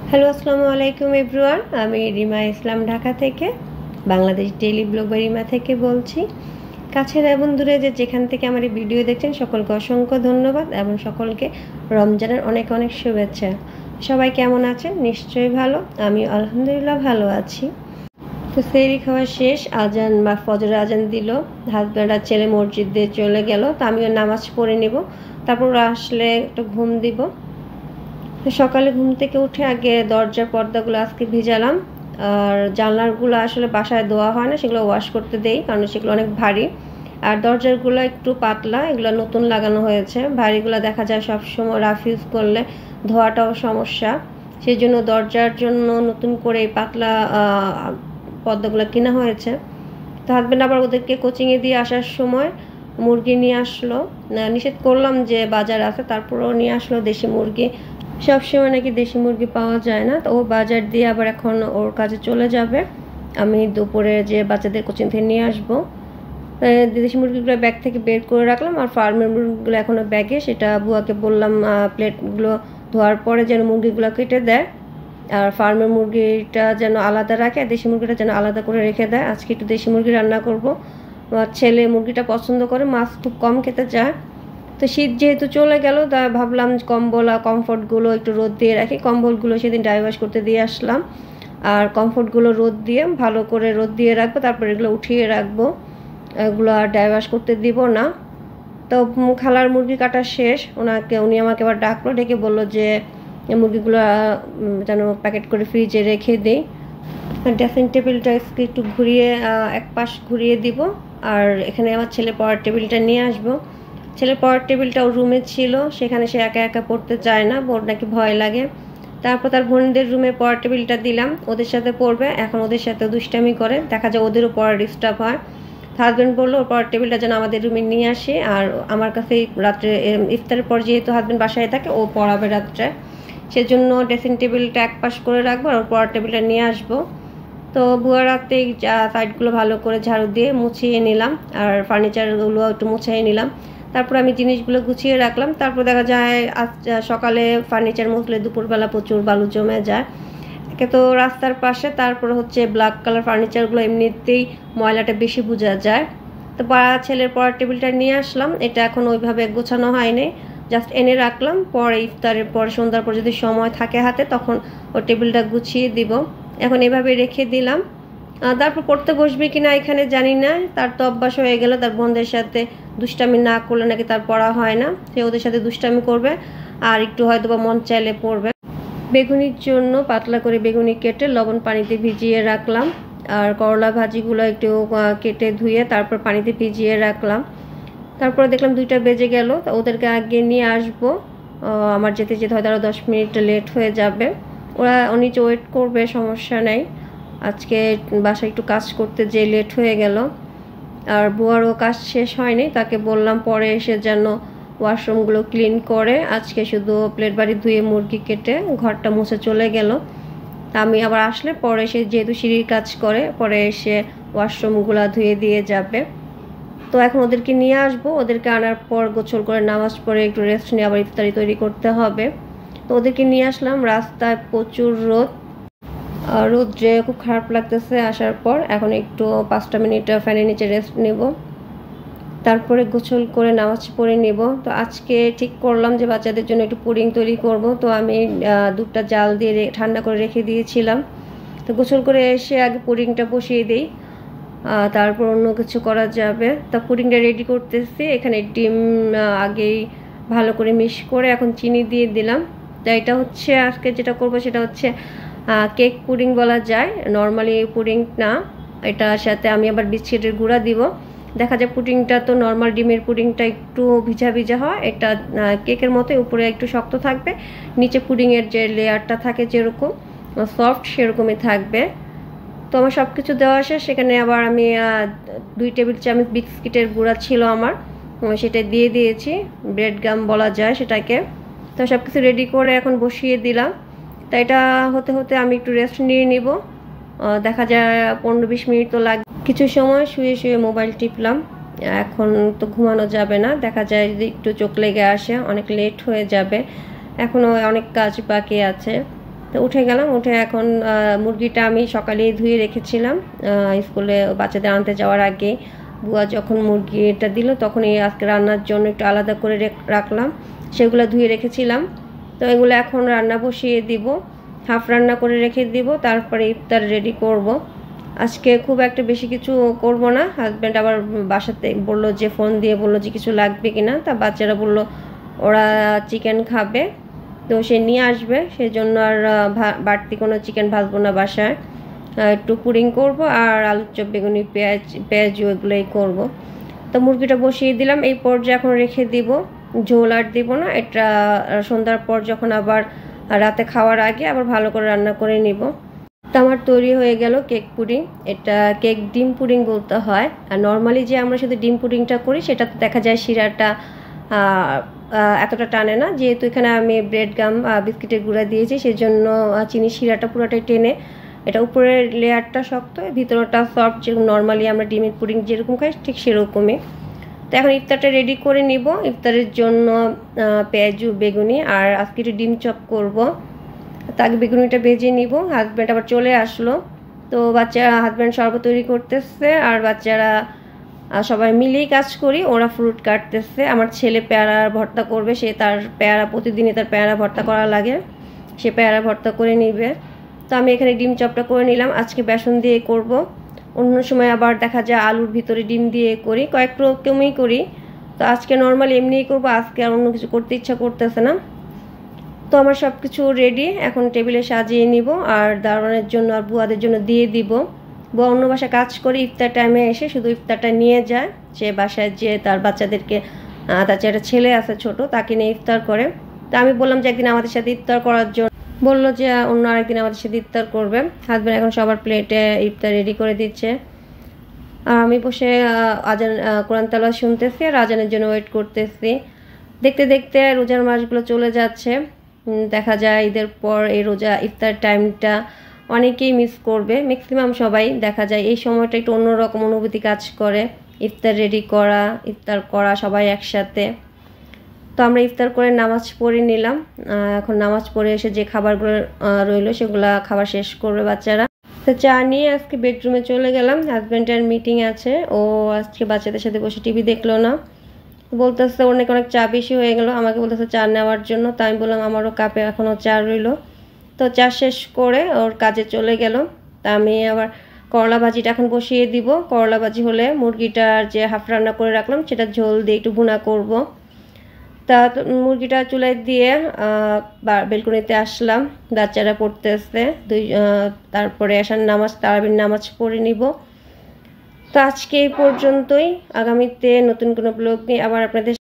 Hello, আসসালামু আলাইকুম everyone. আমি রিমা ইসলাম, ঢাকা থেকে, বাংলাদেশ ডেইলি ব্লগার রিমা থেকে বলছি। কাছের এবং দূরে যেখান থেকে আমার এই ভিডিও দেখছেন সকলকে অসংখ্য ধন্যবাদ এবং সকলকে রমজানের অনেক অনেক শুভেচ্ছা। সবাই কেমন আছেন? নিশ্চয়ই ভালো। আমি আলহামদুলিল্লাহ ভালো আছি। তো সেহরি খাওয়া শেষ, আজান বা ফজরের আজান দিল, হাজব্যান্ড আর ছেলে মসজিদে চলে গেল। তো আমিও নামাজ পড়ে নিব, তারপর আসলে একটু ঘুম দিব। তো সকালে ঘুম থেকে উঠে আগে দরজার পর্দাগুলো আজকে ভিজালাম, আর জানলাগুলো আসলে বাসায় ধোয়া হয় না, সেগুলো ওয়াশ করতে দেই কারণ সেগুলো অনেক ভারী। আর দরজাগুলো একটু পাতলা, এগুলো নতুন লাগানো হয়েছে। ভারীগুলো দেখা যায় সবসময় রাফ ইউজ করলে ধোয়াটাও সমস্যা, সেই জন্য দরজার জন্য নতুন করে পাতলা পর্দাগুলো কেনা হয়েছে। তো হাজব্যান্ড আবার ওদেরকে কোচিংয়ে দিয়ে আসার সময় মুরগি নিয়ে আসলো। নিষেধ করলাম যে বাজার আছে, তারপরেও নিয়ে আসলো দেশি মুরগি। সবসময় নাকি দেশি মুরগি পাওয়া যায় না, তো ও বাজার দিয়ে আবার এখন ওর কাজে চলে যাবে। আমি দুপুরে যে বাচ্চাদের কোচিং থেকে নিয়ে আসবো। দেশি মুরগিগুলো ব্যাগ থেকে বের করে রাখলাম, আর ফার্মের মুরগিগুলো এখনও ব্যাগে। সেটা বুয়াকে বললাম প্লেটগুলো ধোয়ার পরে যেন মুরগিগুলো কেটে দেয়, আর ফার্মের মুরগিটা যেন আলাদা রাখে, আর দেশি মুরগিটা যেন আলাদা করে রেখে দেয়। আজকে একটু দেশি মুরগি রান্না করব। আমার ছেলে মুরগিটা পছন্দ করে, মাছ খুব কম খেতে চায়। তো শীত যেহেতু চলে গেল, তাই ভাবলাম কম্বল আর কমফর্টগুলো একটু রোদ দিয়ে রাখি। কম্বলগুলো সেদিন ড্রাই ওয়াশ করতে দিয়ে আসলাম, আর কমফর্টগুলো রোদ দিয়ে ভালো করে রোদ দিয়ে রাখবো, তারপর এগুলো উঠিয়ে রাখবো। এগুলো আর ড্রাই ওয়াশ করতে দিব না। তো খালার মুরগি কাটা শেষ, উনি আমাকে আবার ডাকলো, ডেকে বললো যে মুরগিগুলো যেন প্যাকেট করে ফ্রিজে রেখে দিই। ড্রেসিং টেবিলটা একটু ঘুরিয়ে এক পাশ ঘুরিয়ে দিব, আর এখানে আমার ছেলে পড়ার টেবিলটা নিয়ে আসবো। ছেলের পড়ার টেবিলটা ওর রুমে ছিল, সেখানে সে একা একা পড়তে চায় না, ওর নাকি ভয় লাগে। তারপর তার বোনদের রুমে পড়ার টেবিলটা দিলাম, ওদের সাথে পড়বে। এখন ওদের সাথে দুষ্টামি করে, দেখা যায় ওদেরও পড়ার ডিস্টার্ব হয়। হাজব্যান্ড বললো ওর পড়ার টেবিলটা যেন আমাদের রুমে নিয়ে আসে, আর আমার কাছে রাত্রে ইফতারের পর যেহেতু হাজব্যান্ড বাসায় থাকে, ও পড়াবে রাত্রে, সেজন্য ড্রেসিং টেবিলটা এক পাশ করে রাখবো আর ওর পড়ার টেবিলটা নিয়ে আসবো। তো বুয়া রাতে সাইডগুলো ভালো করে ঝাড়ু দিয়ে মুছিয়ে নিলাম, আর ফার্নিচারগুলো একটু মুছিয়ে নিলাম। তারপর আমি জিনিসগুলো গুছিয়ে রাখলাম। তারপর দেখা যায় আজ সকালে ফার্নিচার মুছলে দুপুরবেলা প্রচুর বালু জমে যায়। একে তো রাস্তার পাশে, তারপর হচ্ছে ব্ল্যাক কালার ফার্নিচারগুলো এমনিতেই ময়লাটা বেশি বোঝা যায়। তো ছেলের পড়ার টেবিলটা নিয়ে আসলাম, এটা এখন ওইভাবে গোছানো হয়নি, জাস্ট এনে রাখলাম। পরে ইফতারের পর সন্ধ্যার পর যদি সময় থাকে হাতে, তখন ওই টেবিলটা গুছিয়ে দিব। এখন এভাবে রেখে দিলাম। তারপর পড়তে বসবে কিনা এখানে জানি না, তার তো অভ্যাস হয়ে গেল, তার বোনদের সাথে দুষ্টামি না করলে নাকি তার পড়া হয় না। সে ওদের সাথে দুষ্টামি করবে, আর একটু হয়তো বা মন চাইলে পড়বে। বেগুনির জন্য পাতলা করে বেগুনি কেটে লবণ পানিতে ভিজিয়ে রাখলাম, আর করলা ভাজিগুলো একটু কেটে ধুয়ে তারপর পানিতে ভিজিয়ে রাখলাম। তারপরে দেখলাম 2টা বেজে গেল, ওদেরকে আগে নিয়ে আসবো। আমার যেতে যেতে হয়তো আরও 10 মিনিট লেট হয়ে যাবে। ওরা নিচে ওয়েট করবে, সমস্যা নেই। আজকে বাসায় একটু কাজ করতে যেয়ে লেট হয়ে গেল, আর বুয়ারও কাজ শেষ হয়নি, তাকে বললাম পরে এসে যেন ওয়াশরুমগুলো ক্লিন করে। আজকে শুধু প্লেট বাড়ি ধুয়ে মুরগি কেটে ঘরটা মুছে চলে গেল। আমি আবার আসলে পরে এসে, যেহেতু সিঁড়ির কাজ করে, পরে এসে ওয়াশরুমগুলো ধুয়ে দিয়ে যাবে। তো এখন ওদেরকে নিয়ে আসবো, ওদেরকে আনার পর গোসল করে নামাজ পড়ে একটু রেস্ট নিয়ে আবার ইফতারি তৈরি করতে হবে। তো ওদেরকে নিয়ে আসলাম, রাস্তায় প্রচুর রোদ্রে খুব খারাপ লাগতেছে আসার পর। এখন একটু 5টা মিনিট ফ্যানের নিচে রেস্ট নেব, তারপরে গোসল করে নামাজ পড়ে নেব। তো আজকে ঠিক করলাম যে বাচ্চাদের জন্য একটু পুডিং তৈরি করব। তো আমি দুধটা জাল দিয়ে ঠান্ডা করে রেখে দিয়েছিলাম। তো গোসল করে এসে আগে পুডিংটা বসিয়ে দিই, তারপর অন্য কিছু করা যাবে। তা পুডিংটা রেডি করতেছি। এখানে ডিম আগেই ভালো করে মিক্স করে এখন চিনি দিয়ে দিলাম। তো এটা হচ্ছে আজকে যেটা করব সেটা হচ্ছে কেক পুডিং বলা যায়, নর্মালি পুডিং না। এটার সাথে আমি আবার বিস্কিটের গুঁড়া দিব। দেখা যায় পুডিংটা তো নর্মাল ডিমের পুডিংটা একটু ভিজা ভিজা হয়, এটা কেকের মতো উপরে একটু শক্ত থাকবে, নিচে পুডিংয়ের যে লেয়ারটা থাকে যেরকম সফট সেরকমই থাকবে। তো আমার সব কিছু দেওয়া শেষ। সেখানে আবার আমি 2 টেবিল চামচ বিস্কিটের গুঁড়া ছিল আমার, সেটা দিয়ে দিয়েছি, ব্রেড গাম বলা যায় সেটাকে। তো সব কিছু রেডি করে এখন বসিয়ে দিলাম। তো এটা হতে হতে আমি একটু রেস্ট নিয়ে নিব। দেখা যায় 15-20 মিনিট তো লাগে। কিছু সময় শুয়ে শুয়ে মোবাইল টিপলাম। এখন তো ঘুমানো যাবে না, দেখা যায় যদি একটু চোখ লেগে আসে অনেক লেট হয়ে যাবে, এখনও অনেক কাজ বাকি আছে। তো উঠে গেলাম, উঠে এখন মুরগিটা আমি সকালেই ধুয়ে রেখেছিলাম স্কুলে বাচ্চাদের আনতে যাওয়ার আগে। বুয়া যখন মুরগিটা দিল তখনই আজকে রান্নার জন্য একটু আলাদা করে রাখলাম, সেগুলো ধুয়ে রেখেছিলাম। তো এগুলো এখন রান্না বসিয়ে দিব, হাফ রান্না করে রেখে দিব, তারপরে ইফতার রেডি করব। আজকে খুব একটা বেশি কিছু করব না। হাজব্যান্ড আবার বাসাতে বললো যে ফোন দিয়ে বললো যে কিছু লাগবে কিনা, তা বাচ্চারা বললো ওরা চিকেন খাবে, তো সে নিয়ে আসবে, সেই জন্য আর বাড়তি কোনো চিকেন ভাজবো না বাসায়। একটু পুডিং করব আর আলুর চপ, বেগুনি, পেঁয়াজ এগুলোই করব। তো মুরগিটা বসিয়ে দিলাম, এই পর্যায়ে এখন রেখে দিব, ঝোল আর দিব না। এটা সন্ধ্যার পর যখন আবার রাতে খাওয়ার আগে আবার ভালো করে রান্না করে নিব। তো আমার তৈরি হয়ে গেল কেক পুডিং। এটা কেক ডিম পুডিং বলতে হয়। আর নর্মালি যে আমরা শুধু ডিম পুডিংটা করি সেটাতে দেখা যায় শিরাটা এতটা টানে না, যেহেতু এখানে আমি ব্রেড গাম বিস্কিটের গুঁড়া দিয়েছি, সেই জন্য চিনি শিরাটা পুরোটাই টেনে, এটা উপরের লেয়ারটা শক্ত, ভিতরটা সফট, যেরকম নর্মালি আমরা ডিমের পুডিং যেরকম খাই ঠিক সেরকমই। তো এখন ইফতারটা রেডি করে নিব। ইফতারের জন্য পেঁয়াজু, বেগুনি আর আজকে একটু ডিম চপ করব। তাকে বেগুনিটা ভেজে নিব। হাজব্যান্ড আবার চলে আসলো, তো হাজব্যান্ড শরবত তৈরি করতেছে আর বাচ্চারা সবাই মিলেই কাজ করি। ওরা ফ্রুট কাটতেছে, আমার ছেলে পেয়ারার ভর্তা করবে, সে তার পেয়ারা প্রতিদিনই তার পেয়ারা ভর্তা করা লাগে, সে পেয়ারা ভর্তা করে নিবে। তো আমি এখানে ডিম চপটা করে নিলাম, আজকে বেসন দিয়ে করব। অন্য সময় আবার দেখা যায় আলুর ভিতরে ডিম দিয়ে করি, কয়েক রকমই করি। তো আজকে নর্মালি এমনিই করবো, আজকে আর অন্য কিছু করতে ইচ্ছা করতেছে না। তো আমার সব কিছু রেডি, এখন টেবিলে সাজিয়ে নিব আর দারোয়ানের জন্য আর বুয়াদের জন্য দিয়ে দিব। বুয়া অন্য বাসায় কাজ করে, ইফতার টাইমে এসে শুধু ইফতারটা নিয়ে যায়, সে বাসায় যে তার বাচ্চাদেরকে, তার যে একটা ছেলে আছে ছোট, তাকে নিয়ে ইফতার করে। তো আমি বললাম যে একদিন আমাদের সাথে ইফতার করার জন্য, বললো যে অন্য আরেকদিন আমাদের সাথে ইফতার করবে। হাজব্যান্ড এখন সবার প্লেটে ইফতার রেডি করে দিচ্ছে আর আমি বসে আজান কোরআন তেলাওয়াত শুনতেছি আর আজানের জন্য ওয়েট করতেছি। দেখতে দেখতে রোজার মাসগুলো চলে যাচ্ছে। দেখা যায় ঈদের পর এই রোজা ইফতার টাইমটা অনেকেই মিস করবে, ম্যাক্সিমাম সবাই। দেখা যায় এই সময়টা একটু অন্যরকম অনুভূতি কাজ করে, ইফতার রেডি করা, ইফতার করা সবাই একসাথে। তো আমরা ইফতার করে নামাজ পড়ে নিলাম। এখন নামাজ পড়ে এসে যে খাবারগুলো রইলো সেগুলো খাবার শেষ করবে বাচ্চারা। তো চা নিয়ে আজকে বেডরুমে চলে গেলাম, হাজব্যান্ডের মিটিং আছে, ও আজকে বাচ্চাদের সাথে বসে টিভি দেখলো না, বলতেছে অনেক চা বেশি হয়ে গেল, আমাকে বলতেছে চা নেওয়ার জন্য। তো আমি বললাম আমারও কাপে এখনও চা রইলো। তো চা শেষ করে ওর কাজে চলে গেল। তা আমি আবার করলা ভাজিটা এখন বসিয়ে দিব। করলা ভাজি হলে মুরগিটার যে হাফ রান্না করে রাখলাম সেটা ঝোল দিয়ে একটু ভুনা করব। তা মুরগিটা চুলায় দিয়ে বেলকনিতে আসলাম, বাচ্চারা পড়তেছে, তারপরে আসার নামাজ, তারাবির নামাজ পড়ে নিব। তো আজকে এই পর্যন্তই, আগামীতে নতুন কোনো ব্লগ নিয়ে আবার আপনাদের